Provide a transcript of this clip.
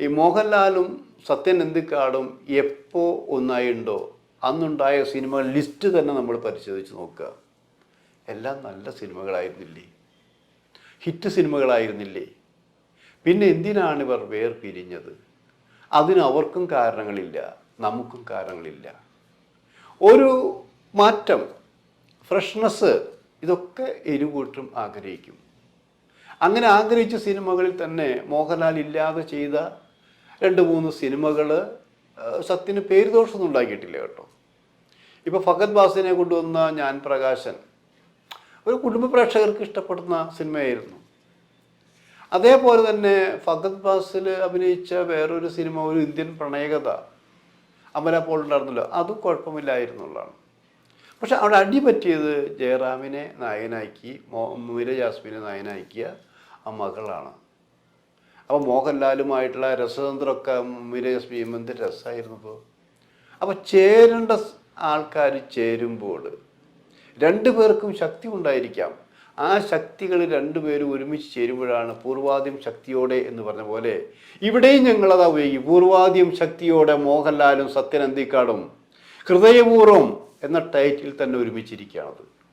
ഈ മോഹൻലാലും സത്യൻ അന്തിക്കാടും എപ്പോൾ ഒന്നായുണ്ടോ അന്നുണ്ടായ സിനിമകൾ ലിസ്റ്റ് തന്നെ നമ്മൾ പരിശോധിച്ച് നോക്കുക. എല്ലാം നല്ല സിനിമകളായിരുന്നില്ലേ, ഹിറ്റ് സിനിമകളായിരുന്നില്ലേ? പിന്നെ എന്തിനാണ് ഇവർ വേർപിരിഞ്ഞത്? അതിന് അവർക്കും കാരണങ്ങളില്ല, നമുക്കും കാരണങ്ങളില്ല. ഒരു മാറ്റം, ഫ്രഷ്നെസ്, ഇതൊക്കെ ഇരുകൂട്ടരും ആഗ്രഹിക്കും. അങ്ങനെ ആഗ്രഹിച്ച സിനിമകളിൽ തന്നെ മോഹൻലാൽ ഇല്ലാതെ ചെയ്ത 2-3 സിനിമകൾ സത്യന് പേരുദോഷമൊന്നും ഉണ്ടാക്കിയിട്ടില്ല കേട്ടോ. ഇപ്പോൾ ഫഹദ് ഫാസിലിനെ കൊണ്ടുവന്ന ഞാൻ പ്രകാശൻ ഒരു കുടുംബ പ്രേക്ഷകർക്ക് ഇഷ്ടപ്പെടുന്ന സിനിമയായിരുന്നു. അതേപോലെ തന്നെ ഫഹദ് ഫാസിൽ അഭിനയിച്ച വേറൊരു സിനിമ, ഒരു ഇന്ത്യൻ പ്രണയകഥ, അമല പോൾ ഉണ്ടായിരുന്നല്ലോ, അതും കുഴപ്പമില്ലായിരുന്നുള്ളതാണ്. പക്ഷെ അവിടെ അടിപറ്റിയത് ജയറാമിനെ നായകനാക്കി മീര ജാസ്മിനെ നായകനാക്കിയ ആ മകളാണ്. അപ്പോൾ മോഹൻലാലുമായിട്ടുള്ള രസതന്ത്രമൊക്കെ മീര ജാസ്മി എന്ത് രസമായിരുന്നു. അപ്പോൾ ചേരേണ്ട ആൾക്കാർ ചേരുമ്പോൾ 2 പേർക്കും ശക്തി ഉണ്ടായിരിക്കാം. ആ ശക്തികൾ 2 പേരും ഒരുമിച്ച് ചേരുമ്പോഴാണ് പൂർവാദ്യം ശക്തിയോടെ എന്ന് പറഞ്ഞ പോലെ ഇവിടെയും ഞങ്ങളതാ ഉപയോഗിക്കും. പൂർവാദ്യം ശക്തിയോടെ മോഹൻലാലും സത്യൻ അന്തിക്കാടും ഹൃദയപൂർവ്വം എന്ന ടൈറ്റിൽ തന്നെ ഒരുമിച്ചിരിക്കുകയാണത്.